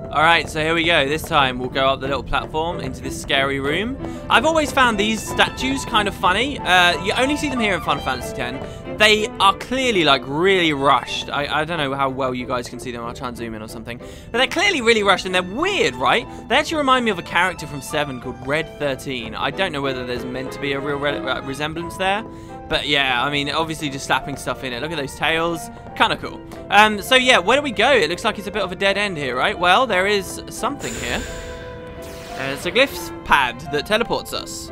Alright, so here we go. This time we'll go up the little platform into this scary room. I've always found these statues kind of funny. You only see them here in Final Fantasy X. They are clearly like really rushed. I don't know how well you guys can see them. I'll try and zoom in or something. But they're clearly really rushed and they're weird, right? They actually remind me of a character from 7 called Red 13. I don't know whether there's meant to be a real resemblance there. But yeah, I mean, obviously just slapping stuff in it. Look at those tails. Kind of cool. So yeah, where do we go? It looks like it's a bit of a dead end here, right? Well, there is something here. It's a glyphs pad that teleports us.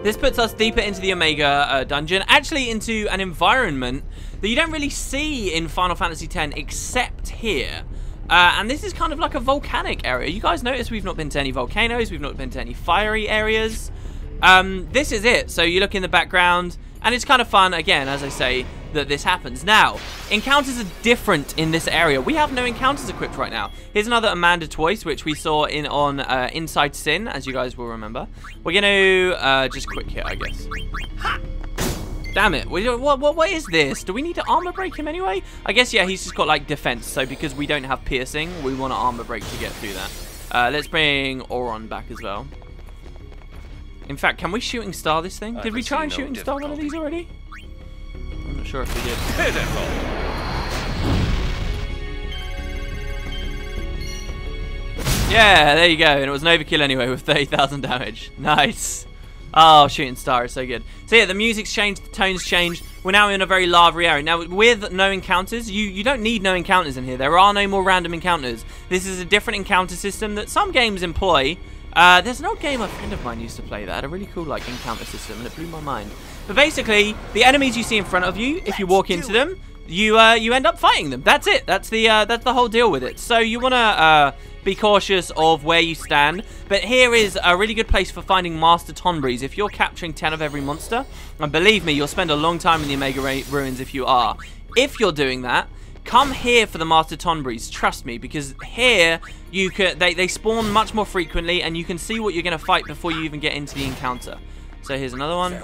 This puts us deeper into the Omega dungeon, actually into an environment that you don't really see in Final Fantasy X except here. And this is kind of like a volcanic area. You guys notice we've not been to any volcanoes, we've not been to any fiery areas. This is it. So you look in the background, and it's kind of fun, again, as I say, that this happens. Now, encounters are different in this area. We have no encounters equipped right now. Here's another Amanda Toys, which we saw on Inside Sin, as you guys will remember. We're going to just quick hit, I guess. Ha! Damn it. What is this? Do we need to armor break him anyway? I guess, yeah, he's just got, like, defense. So because we don't have piercing, we want to armor break to get through that. Let's bring Auron back as well. In fact, can we shooting star this thing? Did we try and shooting star one of these already? I'm not sure if we did. Yeah, there you go. And it was an overkill anyway with 30,000 damage. Nice. Oh, shooting star is so good. So yeah, the music's changed, the tone's changed. We're now in a very lavery area. Now, with no encounters, you don't need no encounters in here. There are no more random encounters. This is a different encounter system that some games employ. There's an old game a friend of mine used to play that had a really cool like encounter system, and it blew my mind. But basically, the enemies you see in front of you, if you walk into them, you end up fighting them. That's it. That's the whole deal with it. So you wanna be cautious of where you stand. But here is a really good place for finding Master Tonbreeze. If you're capturing 10 of every monster, and believe me, you'll spend a long time in the Omega Ruins if you are. If you're doing that, come here for the Master Tonbreeze, trust me, because here you can they spawn much more frequently, and you can see what you're going to fight before you even get into the encounter. So here's another one.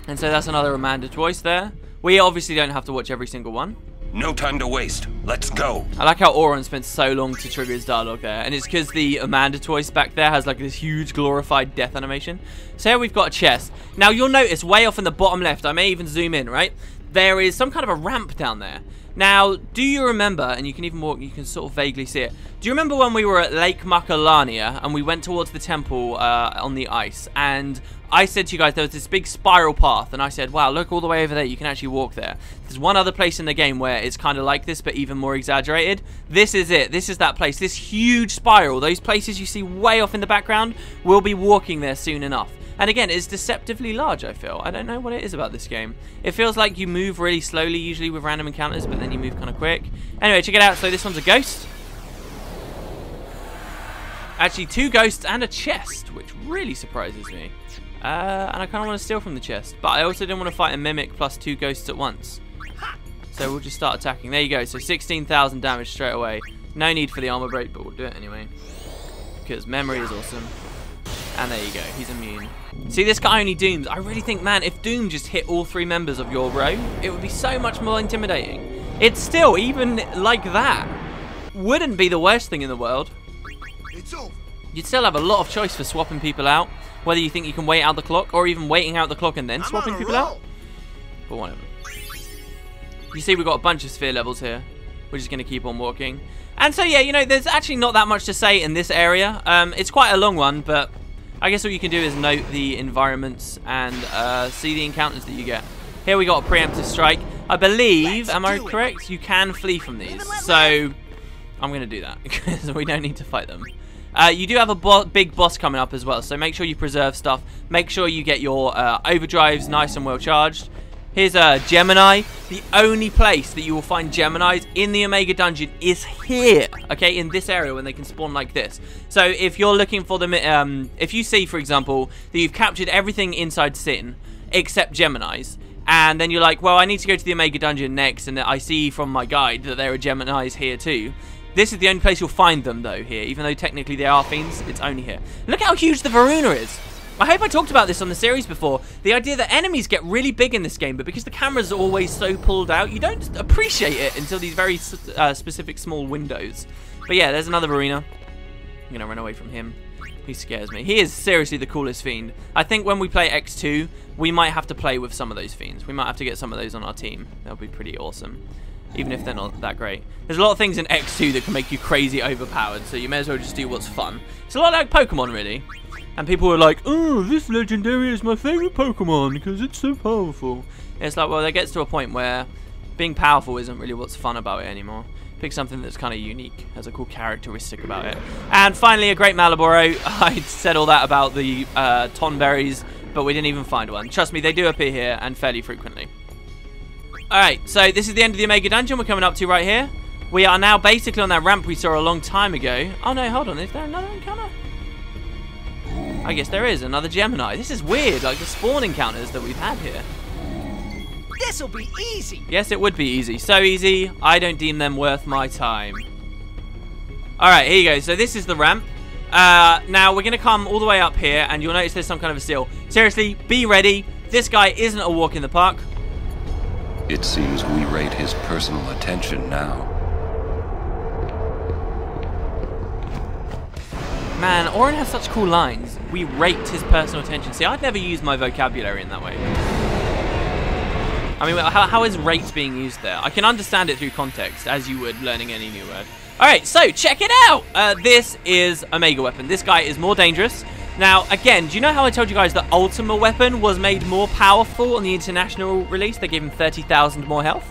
And so that's another Amanda Toys there. We obviously don't have to watch every single one. No time to waste. Let's go. I like how Auron spent so long to trigger his dialogue there. And it's because the Amanda Toys back there has like this huge glorified death animation. So here we've got a chest. Now you'll notice way off in the bottom left, I may even zoom in, right? There is some kind of a ramp down there. Now, do you remember, and you can even walk, you can sort of vaguely see it. Do you remember when we were at Lake Macalania and we went towards the temple on the ice, and I said to you guys there was this big spiral path, and I said, wow, look all the way over there, you can actually walk there. There's one other place in the game where it's kind of like this, but even more exaggerated. This is it. This is that place. This huge spiral, those places you see way off in the background, we'll be walking there soon enough. And again, it's deceptively large, I feel. I don't know what it is about this game. It feels like you move really slowly, usually with random encounters, but then you move kind of quick. Anyway, check it out. So this one's a ghost. Actually, 2 ghosts and a chest, which really surprises me. And I kind of want to steal from the chest. But I also didn't want to fight a mimic plus 2 ghosts at once. So we'll just start attacking. There you go. So 16,000 damage straight away. No need for the armor break, but we'll do it anyway. Because memory is awesome. And there you go. He's immune. See, this guy only dooms. I really think, man, if Doom just hit all 3 members of your row, it would be so much more intimidating. It's still, even like that, wouldn't be the worst thing in the world. It's over. You'd still have a lot of choice for swapping people out. Whether you think you can wait out the clock, or even waiting out the clock and then swapping people out. But whatever. You see, we've got a bunch of sphere levels here. We're just going to keep on walking. And so, yeah, you know, there's actually not that much to say in this area. It's quite a long one, but I guess what you can do is note the environments and see the encounters that you get. Here we got a preemptive strike. I believe, am I correct? You can flee from these. So I'm going to do that because we don't need to fight them. You do have a big boss coming up as well, so make sure you preserve stuff. Make sure you get your overdrives nice and well charged. Here's Gemini. The only place that you will find Geminis in the Omega Dungeon is here, okay, in this area when they can spawn like this. So if you're looking for them, if you see, for example, that you've captured everything inside Sin except Geminis, and then you're like, well, I need to go to the Omega Dungeon next, and I see from my guide that there are Geminis here too. This is the only place you'll find them, though, here. Even though technically they are fiends, it's only here. Look how huge the Varuna is. I hope I talked about this on the series before. The idea that enemies get really big in this game, but because the camera's always so pulled out, you don't appreciate it until these very specific small windows. But yeah, there's another arena. I'm going to run away from him. He scares me. He is seriously the coolest fiend. I think when we play X2, we might have to play with some of those fiends. We might have to get some of those on our team. That'll be pretty awesome. Even if they're not that great. There's a lot of things in X2 that can make you crazy overpowered, so you may as well just do what's fun. It's a lot like Pokemon, really. And people are like, oh, this legendary is my favourite Pokemon because it's so powerful. And it's like, well, that gets to a point where being powerful isn't really what's fun about it anymore. Pick something that's kind of unique, has a cool characteristic about it. And finally, a great Malboro. I said all that about the Tonberries, but we didn't even find one. Trust me, they do appear here and fairly frequently. Alright, so this is the end of the Omega Dungeon we're coming up to right here. We are now basically on that ramp we saw a long time ago. Oh no, hold on, is there another encounter? I guess there is, another Gemini. This is weird, like the spawn encounters that we've had here. This'll be easy. Yes, it would be easy. So easy, I don't deem them worth my time. Alright, here you go. So this is the ramp. Now, we're going to come all the way up here, and you'll notice there's some kind of a seal. Seriously, be ready. This guy isn't a walk in the park. It seems we rate his personal attention now. Man, Orin has such cool lines. We rate his personal attention. See, I'd never use my vocabulary in that way. I mean, how is rate being used there? I can understand it through context, as you would learning any new word. Alright, so check it out! This is Omega Weapon. This guy is more dangerous. Now, again, do you know how I told you guys that Ultima Weapon was made more powerful on the international release? They gave him 30,000 more health.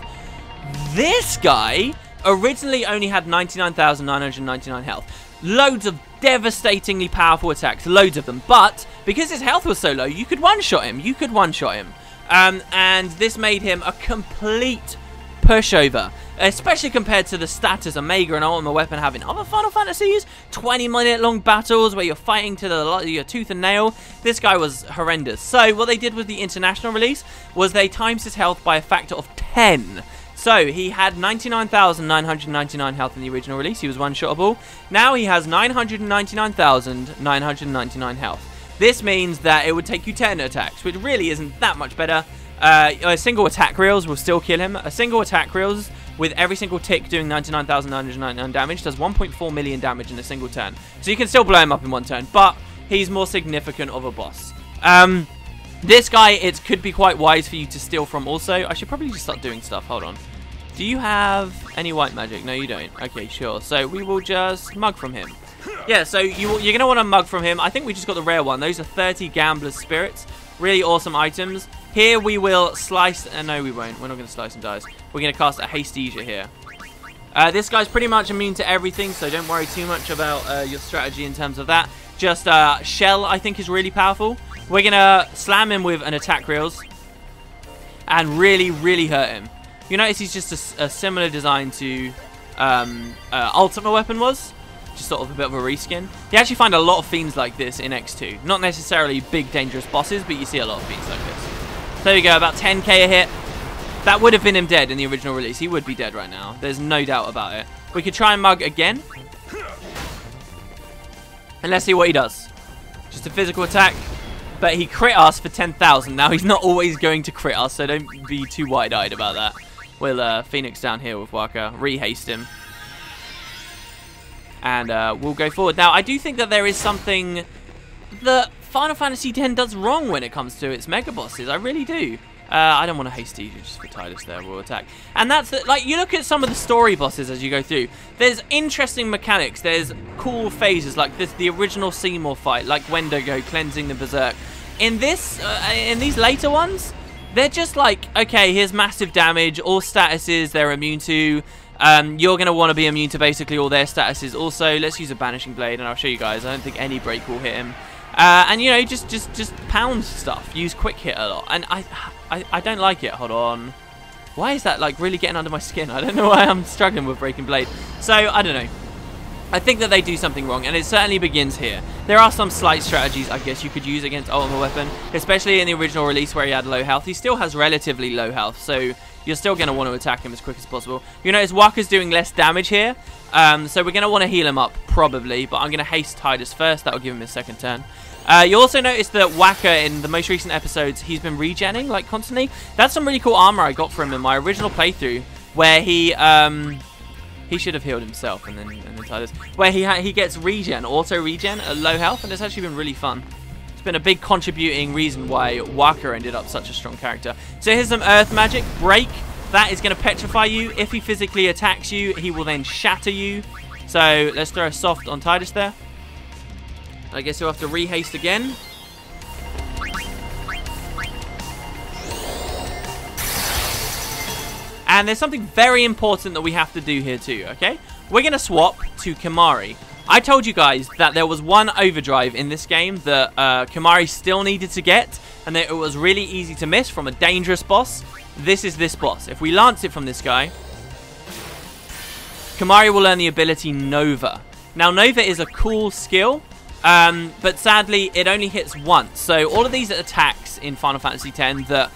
This guy originally only had 99,999 health. Loads of devastatingly powerful attacks, loads of them. But because his health was so low, you could one-shot him. And this made him a complete pushover, especially compared to the status Omega and Ultima Weapon have in other Final Fantasies. 20-minute long battles where you're fighting to your tooth and nail. This guy was horrendous. So what they did with the international release was they times his health by a factor of 10. So he had 99,999 health in the original release. He was one-shottable. Now he has 999,999 health. This means that it would take you 10 attacks, which really isn't that much better. A single attack reels will still kill him. A single attack reels with every single tick doing 99,999 damage does 1.4 million damage in a single turn. So you can still blow him up in one turn, but he's more significant of a boss. This guy, it could be quite wise for you to steal from also. I should probably just start doing stuff. Hold on. Do you have any white magic? No, you don't. Okay, sure. So we will just mug from him. Yeah, so you're going to want to mug from him. I think we just got the rare one. Those are 30 Gambler's Spirits. Really awesome items. Here we will slice... no, we won't. We're not going to slice and dice. We're going to cast a Hastesia here. This guy's pretty much immune to everything, so don't worry too much about your strategy in terms of that. Just Shell, I think, is really powerful. We're going to slam him with an attack reels and really, really hurt him. You notice he's just a similar design to Ultima Weapon was. Just sort of a bit of a reskin. You actually find a lot of fiends like this in X2. Not necessarily big, dangerous bosses, but you see a lot of fiends like this. So there we go, about 10k a hit. That would have been him dead in the original release. He would be dead right now. There's no doubt about it. We could try and mug again. And let's see what he does. Just a physical attack. But he crit us for 10,000. Now, he's not always going to crit us, so don't be too wide-eyed about that. We'll Phoenix down here with Waka. Rehaste him. And we'll go forward. Now, I do think that there is something that Final Fantasy X does wrong when it comes to its mega bosses. I really do. I don't want to haste Hastesia just for Tidus there. We'll attack. And that's, like, you look at some of the story bosses as you go through. There's interesting mechanics. There's cool phases, like the original Seymour fight, like Wendigo cleansing the Berserk. In these later ones, they're just like, okay, here's massive damage, all statuses they're immune to. You're going to want to be immune to basically all their statuses also. Let's use a Banishing Blade, and I'll show you guys. I don't think any break will hit him. And, you know, just pound stuff. Use Quick Hit a lot. And I don't like it. Hold on. Why is that, like, really getting under my skin? I don't know why I'm struggling with Breaking Blade. So, I don't know. I think that they do something wrong, and it certainly begins here. There are some slight strategies, I guess, you could use against Ultima Weapon, especially in the original release where he had low health. He still has relatively low health, so you're still going to want to attack him as quick as possible. You notice Waka's doing less damage here, so we're going to want to heal him up, probably, but I'm going to haste Tidus first. That'll give him his second turn. You also notice that Waka, in the most recent episodes, he's been regenning, like, constantly. That's some really cool armor I got from him in my original playthrough, where he should have healed himself and then Tidus, where he gets regen, auto regen at low health, and it's actually been really fun. It's been a big contributing reason why Waka ended up such a strong character. So here's some earth magic. Break. That is going to petrify you. If he physically attacks you, he will then shatter you. So let's throw a soft on Tidus there. I guess you'll have to rehaste again. And there's something very important that we have to do here too, okay? We're going to swap to Kimahri. I told you guys that there was one overdrive in this game that Kimahri still needed to get, and that it was really easy to miss from a dangerous boss. This is this boss. If we lance it from this guy, Kimahri will learn the ability Nova. Now, Nova is a cool skill, but sadly, it only hits once. So all of these attacks in Final Fantasy X that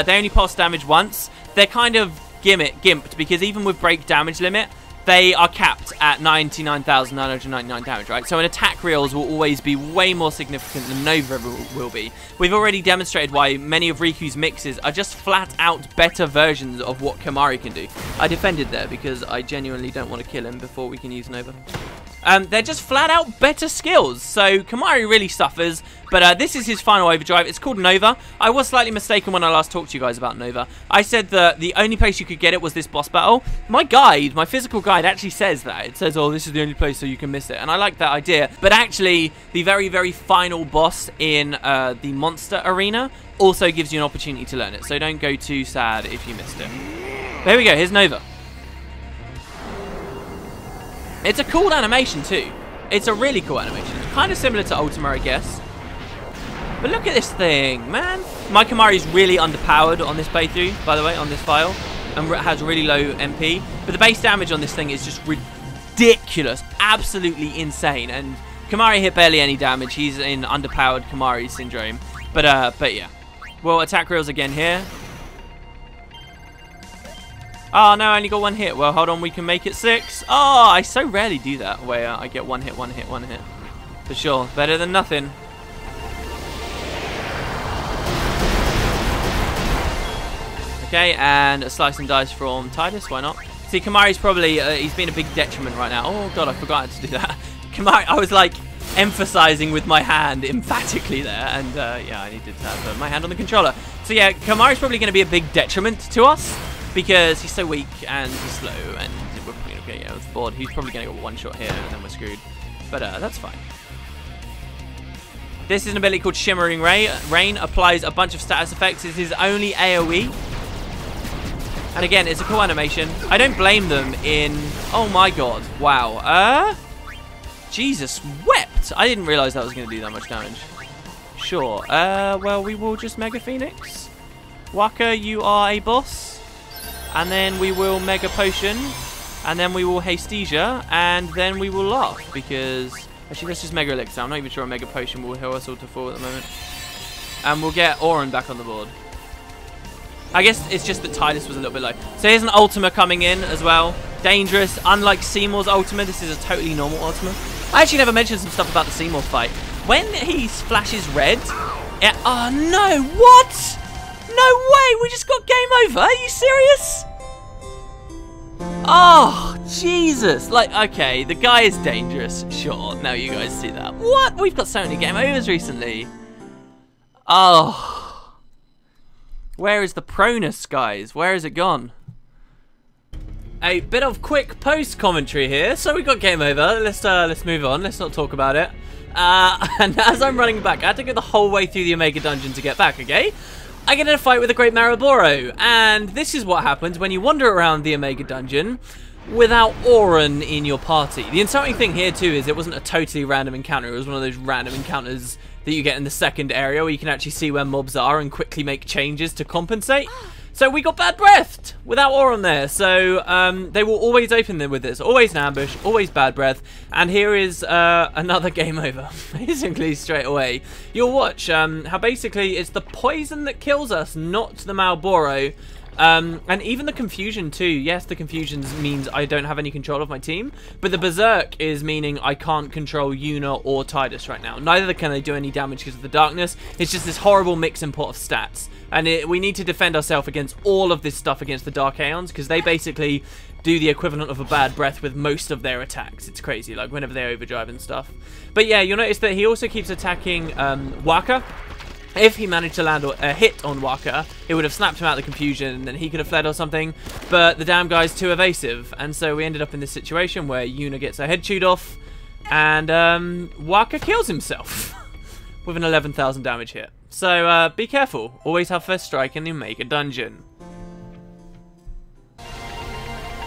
they only pass damage once, they're kind of gimped, because even with break damage limit, they are capped at 99,999 damage, right? So an attack reels will always be way more significant than Nova ever will be. We've already demonstrated why many of Riku's mixes are just flat out better versions of what Kimahri can do. I defended there because I genuinely don't want to kill him before we can use Nova. They're just flat out better skills, so Kimahri really suffers, but this is his final overdrive. It's called Nova. I was slightly mistaken when I last talked to you guys about Nova. I said that the only place you could get it was this boss battle. My guide, my physical guide, actually says that. It says, oh, this is the only place so you can miss it, and I like that idea. But actually, the very, very final boss in the monster arena also gives you an opportunity to learn it, so don't go too sad if you missed it. There we go, here's Nova. It's a cool animation too. It's a really cool animation. It's kind of similar to Ultima, I guess. But look at this thing, man. My Kimahri's really underpowered on this playthrough, by the way, on this file. And has really low MP. But the base damage on this thing is just ridiculous. Absolutely insane. And Kimahri hit barely any damage. He's in underpowered Kimahri syndrome. But yeah. Well, attack reels again here. Oh, no, I only got one hit. Well, hold on, we can make it 6. Oh, I so rarely do that, where I get one hit. For sure. Better than nothing. Okay, and a slice and dice from Tidus. Why not? See, Kimahri's probably, he's been a big detriment right now. Oh, God, I forgot to do that. Kimahri, I was, like, emphasizing with my hand emphatically there. And, yeah, I needed to have my hand on the controller. So, yeah, Kimahri's probably going to be a big detriment to us, because he's so weak and he's slow, and we're probably going to get with the board. He's probably going to get one shot here, and then we're screwed. But that's fine. This is an ability called Shimmering Rain. Applies a bunch of status effects. It's his only AoE. And again, it's a cool animation. I don't blame them in... Oh my god. Wow. Jesus wept. I didn't realize that was going to do that much damage. Sure. Well, we will just Mega Phoenix. Waka, you are a boss. And then we will Mega Potion, and then we will Hastesia, and then we will laugh, because... Actually, let's just Mega Elixir. I'm not even sure a Mega Potion will heal us all to 4 at the moment. And we'll get Auron back on the board. I guess it's just that Tidus was a little bit low. So here's an Ultima coming in as well. Dangerous. Unlike Seymour's Ultima, this is a totally normal Ultima. I actually never mentioned some stuff about the Seymour fight. When he flashes red... oh, no! What?! No way! We just got game over! Are you serious? Oh, Jesus! Like, okay, the guy is dangerous. Sure, now you guys see that. What? We've got so many game overs recently. Oh. Where is the pronus, guys? Where has it gone? A bit of quick post-commentary here. So we got game over. Let's move on. Let's not talk about it. And as I'm running back, I had to go the whole way through the Omega Dungeon to get back, okay? I get in a fight with a Great Mariboro, and this is what happens when you wander around the Omega Dungeon without Auron in your party. The insulting thing here too is it wasn't a totally random encounter. It was one of those random encounters that you get in the second area where you can actually see where mobs are and quickly make changes to compensate. So we got bad breathed without Auron there. So they will always open them with this. Always an ambush, always bad breath. And here is another game over, basically straight away. You'll watch how basically it's the poison that kills us, not the Malboro. And even the confusion too. Yes, the confusion means I don't have any control of my team, but the berserk is meaning I can't control Yuna or Tidus right now. Neither can they do any damage because of the darkness. It's just this horrible mix and pot of stats, and we need to defend ourselves against all of this stuff against the Dark Aeons, because they basically do the equivalent of a bad breath with most of their attacks. It's crazy, like whenever they overdrive and stuff. But yeah, you'll notice that he also keeps attacking Waka. If he managed to land a hit on Waka, it would have snapped him out of the confusion, and then he could have fled or something, but the damn guy's too evasive, and so we ended up in this situation where Yuna gets her head chewed off, and Waka kills himself with an 11,000 damage hit. So be careful, always have first strike in the Omega Dungeon.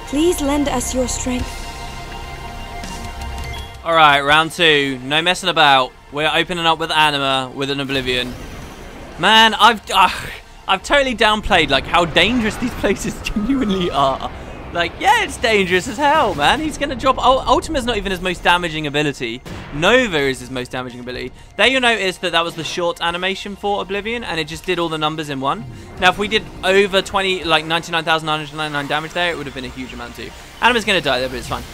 Please lend us your strength. Alright, round 2, no messing about. We're opening up with Anima with an Oblivion. Man, I've totally downplayed like how dangerous these places genuinely are. Like, yeah, it's dangerous as hell, man. He's gonna drop. Oh, Ultima's not even his most damaging ability. Nova is his most damaging ability. There you'll notice that was the short animation for Oblivion, and it just did all the numbers in one. Now, if we did over 20, like 99,999 damage there, it would have been a huge amount too. Anima's gonna die there, but it's fine.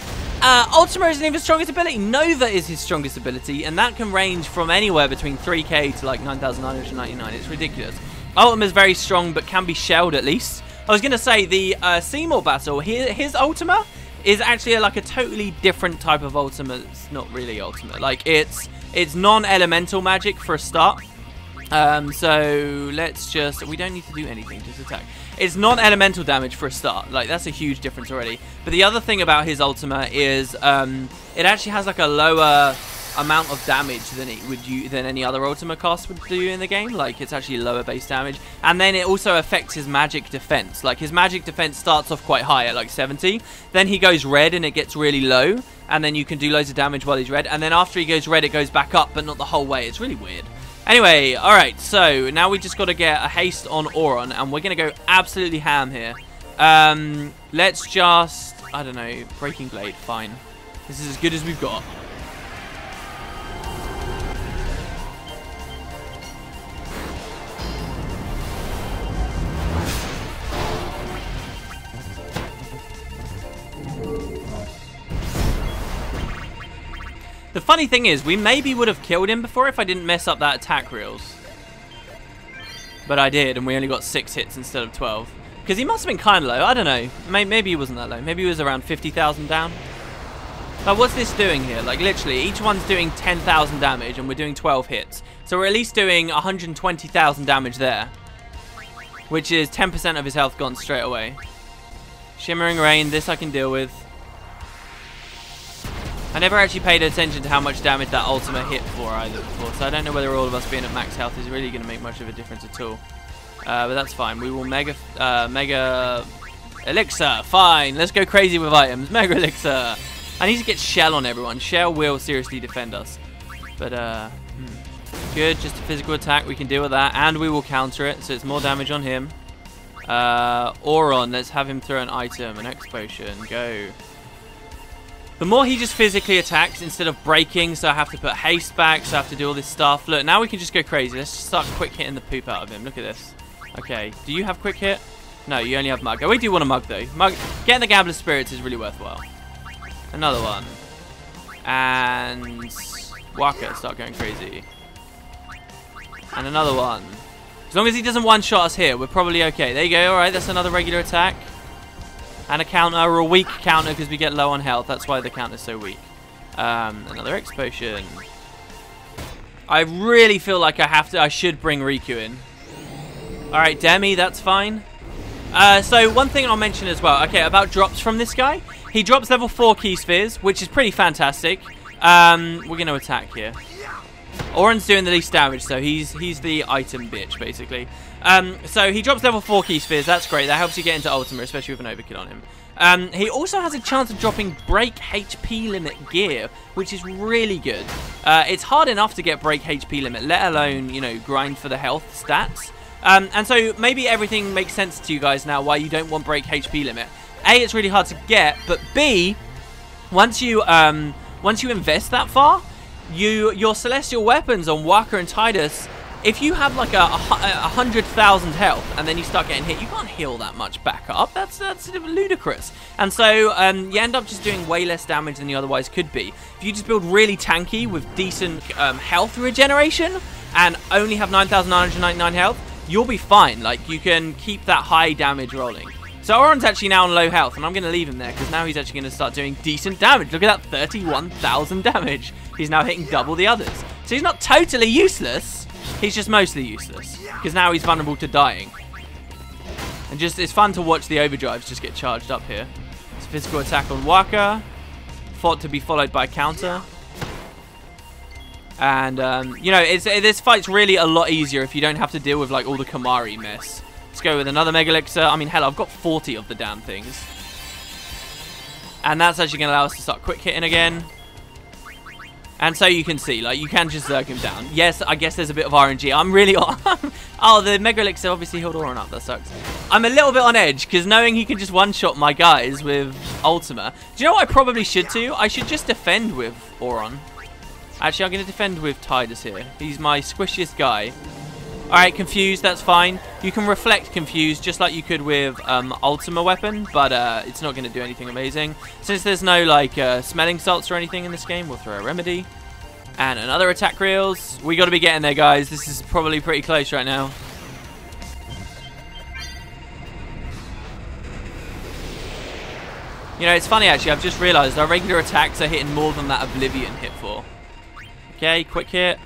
Ultima isn't even his strongest ability. Nova is his strongest ability, and that can range from anywhere between 3k to like 9,999. It's ridiculous. Ultima is very strong, but can be shelled at least. I was going to say, the Seymour battle, his Ultima is actually like a totally different type of Ultima. It's not really Ultima. Like, it's non-elemental magic for a start. So let's just, we don't need to do anything, just attack. It's non-elemental damage for a start. Like, that's a huge difference already. But the other thing about his Ultima is it actually has like a lower amount of damage than any other Ultima cast would do in the game. Like, it's actually lower base damage, and then it also affects his magic defense. Like, his magic defense starts off quite high at like 70, then he goes red and it gets really low, and then you can do loads of damage while he's red, and then after he goes red it goes back up, but not the whole way. It's really weird. Anyway, alright, so now we just got to get a haste on Auron, and we're going to go absolutely ham here. Let's just, I don't know, Breaking Blade, fine. This is as good as we've got. The funny thing is, we maybe would have killed him before if I didn't mess up that attack reels. But I did, and we only got 6 hits instead of 12. Because he must have been kind of low, I don't know. Maybe he wasn't that low. Maybe he was around 50,000 down. But what's this doing here? Like, literally, each one's doing 10,000 damage, and we're doing 12 hits. So we're at least doing 120,000 damage there. Which is 10% of his health gone straight away. Shimmering Rain, this I can deal with. I never actually paid attention to how much damage that Ultima hit for either before, so I don't know whether all of us being at max health is really going to make much of a difference at all. But that's fine. We will Mega Elixir. Fine. Let's go crazy with items. Mega Elixir. I need to get Shell on everyone. Shell will seriously defend us. But, good. Just a physical attack. We can deal with that, and we will counter it, so it's more damage on him. Auron. Let's have him throw an item, an X potion. Go. The more he just physically attacks instead of breaking, so I have to put haste back, so I have to do all this stuff. Look, now we can just go crazy. Let's just start quick hitting the poop out of him. Look at this. Okay, do you have quick hit? No, you only have mug. Oh, we do want a mug, though. Getting the Gambler's Spirits is really worthwhile. Another one. And Waka, start going crazy. And another one. As long as he doesn't one-shot us here, we're probably okay. There you go. All right, that's another regular attack. And a counter, or a weak counter, because we get low on health. That's why the counter's so weak. Another X potion. I really feel like I should bring Riku in. Alright, Demi, that's fine. So one thing I'll mention as well, okay, about drops from this guy. He drops level 4 key spheres, which is pretty fantastic. We're going to attack here. Auron's doing the least damage, so he's the item bitch, basically. So he drops level 4 key spheres. That's great. That helps you get into Ultima, especially with an overkill on him. He also has a chance of dropping break HP limit gear, which is really good. It's hard enough to get break HP limit, let alone, you know, grind for the health stats. And so maybe everything makes sense to you guys now why you don't want break HP limit. A, it's really hard to get, but B, once you invest that far, your celestial weapons on Waka and Tidus, if you have like a 100,000 health and then you start getting hit, you can't heal that much back up. That's ludicrous. And so you end up just doing way less damage than you otherwise could be. If you just build really tanky with decent health regeneration and only have 9,999 health, you'll be fine. Like, you can keep that high damage rolling. So Auron's actually now on low health, and I'm going to leave him there because now he's actually going to start doing decent damage. Look at that, 31,000 damage. He's now hitting double the others. So he's not totally useless. He's just mostly useless because now he's vulnerable to dying. And just, it's fun to watch the overdrives just get charged up here. It's a physical attack on Waka, fought to be followed by counter. And, you know, this fight's really a lot easier if you don't have to deal with, like, all the Kamari mess. Let's go with another Mega Elixir. I mean, hell, I've got 40 of the damn things. And that's actually going to allow us to start quick hitting again. And so you can see, like, you can just zerg him down. Yes, I guess there's a bit of RNG. I'm really... oh, the Mega Elixir obviously healed Auron up. That sucks. I'm a little bit on edge, because knowing he can just one-shot my guys with Ultima. Do you know what I probably should do? I should just defend with Auron. Actually, I'm going to defend with Tidus here. He's my squishiest guy. Alright, Confused, that's fine. You can reflect Confused just like you could with Ultima weapon, but it's not going to do anything amazing. Since there's no like smelling salts or anything in this game, we'll throw a Remedy. And another attack reels. We got to be getting there, guys. This is probably pretty close right now. You know, it's funny actually, I've just realised our regular attacks are hitting more than that Oblivion hit for. Okay, quick hit.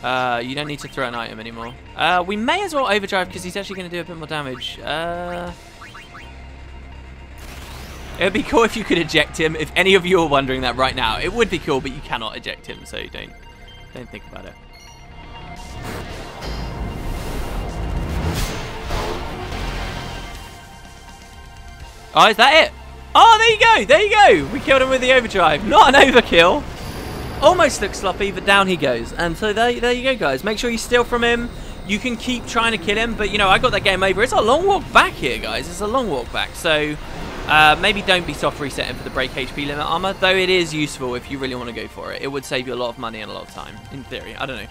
You don't need to throw an item anymore. We may as well overdrive because he's actually going to do a bit more damage. It would be cool if you could eject him. If any of you are wondering that right now, it would be cool, but you cannot eject him, so don't think about it. Oh, is that it? Oh, there you go. There you go. We killed him with the overdrive. Not an overkill. Almost looks sloppy, but down he goes. And so there you go, guys. Make sure you steal from him. You can keep trying to kill him, but, you know, I got that game over. It's a long walk back here, guys. It's a long walk back. So maybe don't be soft resetting for the break HP limit armor, though it is useful if you really want to go for it. It would save you a lot of money and a lot of time, in theory. I don't know.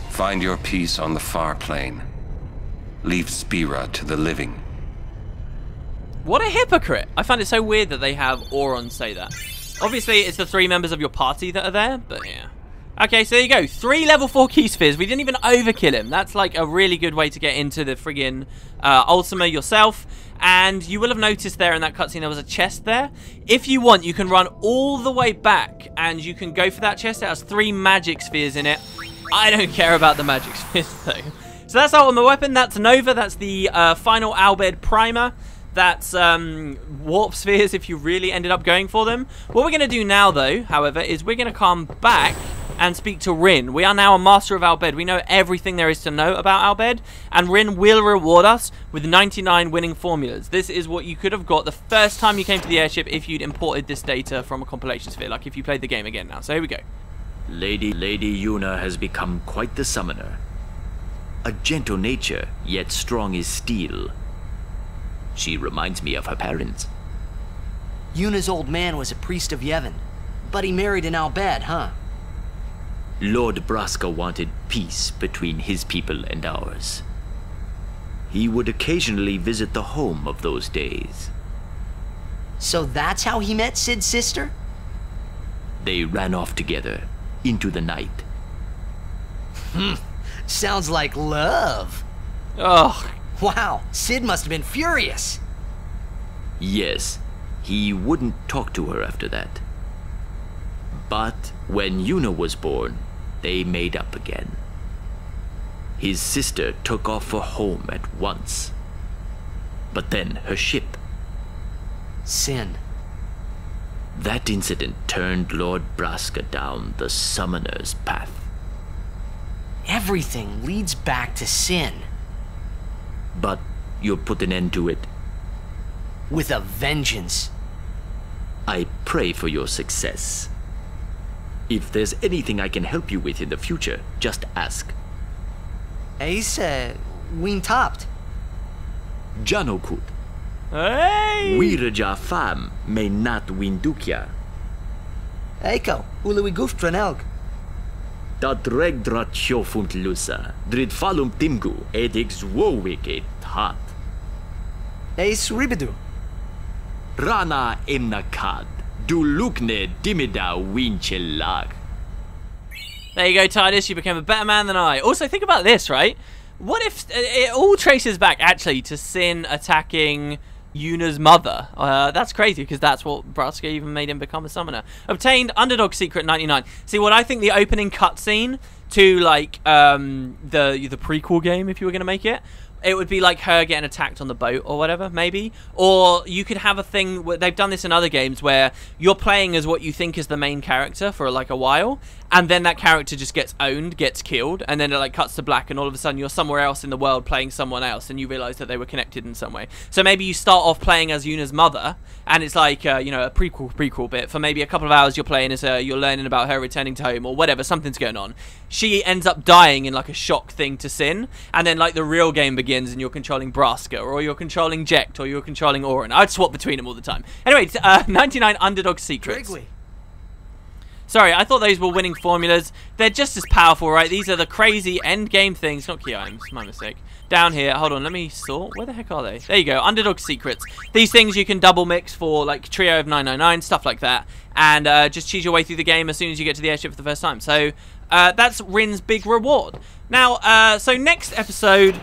Find your peace on the far plane. Leave Spira to the living. What a hypocrite! I find it so weird that they have Auron say that. Obviously, it's the 3 members of your party that are there, but yeah. Okay, so there you go. 3 level 4 key spheres. We didn't even overkill him. That's like a really good way to get into the friggin' Ultima yourself. And you will have noticed there in that cutscene there was a chest there. If you want, you can run all the way back and you can go for that chest. It has 3 magic spheres in it. I don't care about the magic spheres though. So that's Ultima weapon. That's Nova. That's the final Bhed primer. That's warp spheres if you really ended up going for them. What we're going to do now, though, however, is we're going to come back and speak to Rin. We are now a master of Bhed. We know everything there is to know about Bhed, and Rin will reward us with 99 winning formulas. This is what you could have got the first time you came to the airship if you'd imported this data from a compilation sphere, like if you played the game again now. So here we go. Lady Yuna has become quite the summoner. A gentle nature, yet strong as steel. She reminds me of her parents. Yuna's old man was a priest of Yevon, but he married an Bhed, huh? Lord Braska wanted peace between his people and ours. He would occasionally visit the home of those days. So that's how he met Cid's sister? They ran off together into the night. Sounds like love. Ugh. Wow, Cid must have been furious. Yes, he wouldn't talk to her after that. But when Yuna was born, they made up again. His sister took off for home at once. But then her ship. Sin. That incident turned Lord Braska down the summoner's path. Everything leads back to Sin. But you'll put an end to it. With a vengeance. I pray for your success. If there's anything I can help you with in the future, just ask. Ace, win topped. Janokut. Hey! Wiraja fam may not win Dukia. Eiko, ule we goof tranelg. Dat reg drat sjofunt lusa, drid falum timgu, edix wowik et hat. Eis ribidu. Rana emnakad, du lukne dimida winchelag. There you go, Titus. You became a better man than I. Also, think about this, right? What if it all traces back, actually, to Sin attacking Yuna's mother? That's crazy, because that's what Braska even made him become a summoner. Obtained Underdog Secret 99. See, what I think the opening cutscene to, like, the prequel game, if you were going to make it, it would be like her getting attacked on the boat or whatever, maybe. Or you could have a thing where they've done this in other games where you're playing as what you think is the main character for like a while, and then that character just gets owned, gets killed, and then it like cuts to black, and all of a sudden you're somewhere else in the world playing someone else, and you realize that they were connected in some way. So maybe you start off playing as Yuna's mother, and it's like you know, a prequel bit. For maybe a couple of hours you're playing as her, you're learning about her returning to home or whatever, something's going on. She ends up dying in like a shock thing to Sin, and then like the real game begins and you're controlling Braska, or you're controlling Jekt, or you're controlling Orin. I'd swap between them all the time. Anyway, 99 Underdog Secrets. Drigway. Sorry, I thought those were winning formulas. They're just as powerful, right? These are the crazy end game things. Not key items, my mistake. Down here, hold on, let me sort. Where the heck are they? There you go, Underdog Secrets. These things you can double mix for like trio of 999, stuff like that. And just cheese your way through the game as soon as you get to the airship for the first time. So that's Rin's big reward. Now, so next episode,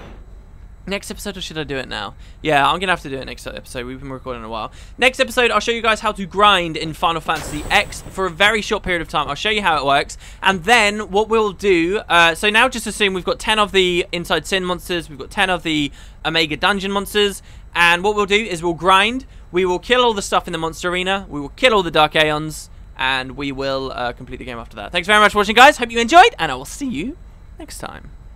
or should I do it now? Yeah, I'm going to have to do it next episode. We've been recording a while. Next episode, I'll show you guys how to grind in Final Fantasy X for a very short period of time. I'll show you how it works. And then what we'll do... so now just assume we've got 10 of the Inside Sin monsters. We've got 10 of the Omega Dungeon monsters. And what we'll do is we'll grind. We will kill all the stuff in the monster arena. We will kill all the Dark Aeons. And we will complete the game after that. Thanks very much for watching, guys. Hope you enjoyed. And I will see you next time.